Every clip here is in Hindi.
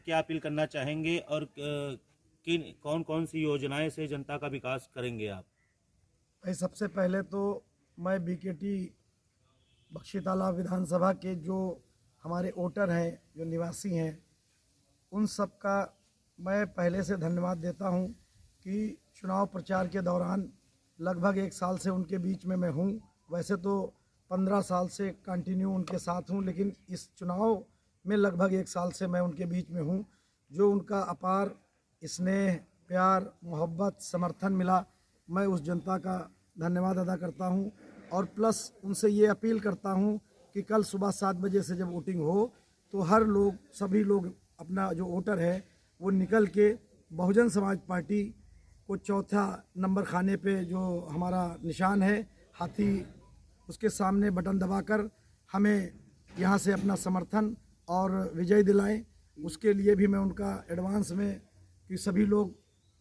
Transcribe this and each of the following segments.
क्या अपील करना चाहेंगे और किन कौन कौन सी योजनाएं से जनता का विकास करेंगे आप? भाई सबसे पहले तो मैं बीकेटी बख्शी तालाब विधानसभा के जो हमारे वोटर हैं, जो निवासी हैं, उन सब का मैं पहले से धन्यवाद देता हूं कि चुनाव प्रचार के दौरान लगभग 1 साल से उनके बीच में मैं हूं। वैसे तो 15 साल से कंटिन्यू उनके साथ हूं, लेकिन इस चुनाव में लगभग 1 साल से मैं उनके बीच में हूं। जो उनका अपार स्नेह, प्यार, मोहब्बत, समर्थन मिला, मैं उस जनता का धन्यवाद अदा करता हूं। और प्लस उनसे ये अपील करता हूं कि कल सुबह 7 बजे से जब वोटिंग हो तो हर लोग, सभी लोग अपना जो वोटर है वो निकल के बहुजन समाज पार्टी को चौथा नंबर खाने पे जो हमारा निशान है हाथी, उसके सामने बटन दबाकर हमें यहाँ से अपना समर्थन और विजय दिलाएं। उसके लिए भी मैं उनका एडवांस में कि सभी लोग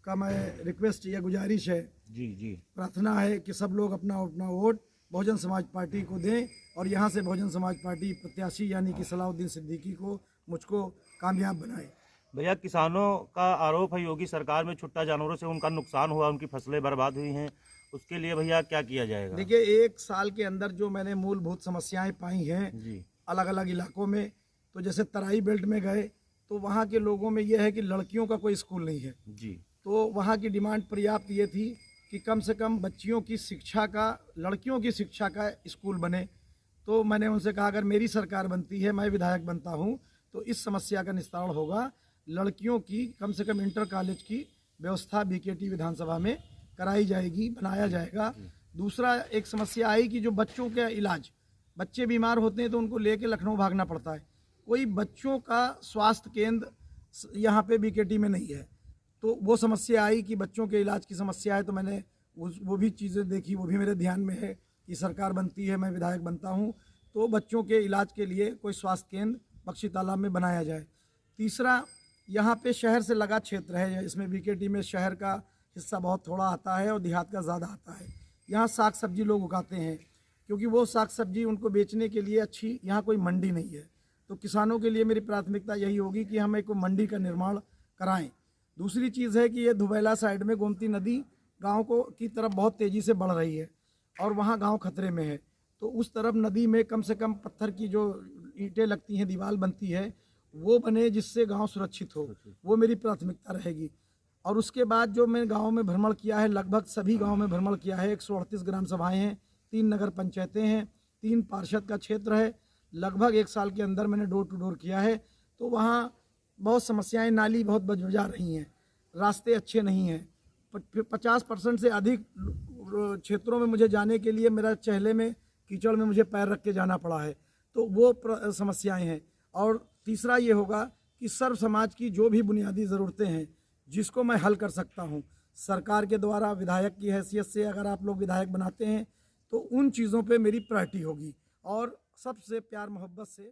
का मैं रिक्वेस्ट या गुजारिश है, जी प्रार्थना है कि सब लोग अपना अपना वोट बहुजन समाज पार्टी को दें और यहाँ से बहुजन समाज पार्टी प्रत्याशी यानी कि सलाउद्दीन सिद्दीकी को, मुझको कामयाब बनाए। भैया, किसानों का आरोप है योगी सरकार में छुट्टा जानवरों से उनका नुकसान हुआ, उनकी फसलें बर्बाद हुई हैं, उसके लिए भैया क्या किया जाएगा? देखिए, 1 साल के अंदर जो मैंने मूलभूत समस्याएं पाई हैं जी अलग अलग इलाकों में, तो जैसे तराई बेल्ट में गए तो वहाँ के लोगों में यह है कि लड़कियों का कोई स्कूल नहीं है। जी तो वहाँ की डिमांड पर्याप्त ये थी कि कम से कम बच्चियों की शिक्षा का, लड़कियों की शिक्षा का स्कूल बने। तो मैंने उनसे कहा अगर मेरी सरकार बनती है, मैं विधायक बनता हूँ, तो इस समस्या का निस्तारण होगा। लड़कियों की कम से कम इंटर कॉलेज की व्यवस्था बीकेटी विधानसभा में कराई जाएगी, बनाया जाएगा। दूसरा, एक समस्या आई कि जो बच्चों का इलाज, बच्चे बीमार होते हैं तो उनको लेके लखनऊ भागना पड़ता है, कोई बच्चों का स्वास्थ्य केंद्र यहाँ पे बीकेटी में नहीं है। तो वो समस्या आई कि बच्चों के इलाज की समस्या है। तो मैंने वो भी चीज़ें देखी, वो भी मेरे ध्यान में है कि सरकार बनती है, मैं विधायक बनता हूँ, तो बच्चों के इलाज के लिए कोई स्वास्थ्य केंद्र बख्शी तालाब में बनाया जाए। तीसरा, यहाँ पे शहर से लगा क्षेत्र है, इसमें बीकेटी में शहर का हिस्सा बहुत थोड़ा आता है और देहात का ज़्यादा आता है। यहाँ साग सब्जी लोग उगाते हैं, क्योंकि वो साग सब्जी उनको बेचने के लिए अच्छी यहाँ कोई मंडी नहीं है। तो किसानों के लिए मेरी प्राथमिकता यही होगी कि हम एक मंडी का निर्माण कराएं। दूसरी चीज़ है कि ये धुबैला साइड में गोमती नदी गांव को की तरफ बहुत तेज़ी से बढ़ रही है और वहाँ गांव खतरे में है। तो उस तरफ नदी में कम से कम पत्थर की जो ईंटें लगती हैं, दीवार बनती है, वो बने जिससे गांव सुरक्षित हो, वो मेरी प्राथमिकता रहेगी। और उसके बाद जो मैं गांव में भ्रमण किया है, लगभग सभी गांव में भ्रमण किया है। 138 ग्राम सभाएँ हैं, 3 नगर पंचायतें हैं, 3 पार्षद का क्षेत्र है। लगभग 1 साल के अंदर मैंने डोर टू डोर किया है। तो वहाँ बहुत समस्याएं, नाली बहुत बजा रही हैं, रास्ते अच्छे नहीं हैं। 50% से अधिक क्षेत्रों में मुझे जाने के लिए मेरा चहले में, कीचड़ में मुझे पैर रख के जाना पड़ा है। तो वो समस्याएं हैं। और तीसरा ये होगा कि सर्व समाज की जो भी बुनियादी ज़रूरतें हैं जिसको मैं हल कर सकता हूं, सरकार के द्वारा विधायक की हैसियत से अगर आप लोग विधायक बनाते हैं तो उन चीज़ों पे मेरी प्रायोरिटी होगी और सबसे प्यार मोहब्बत से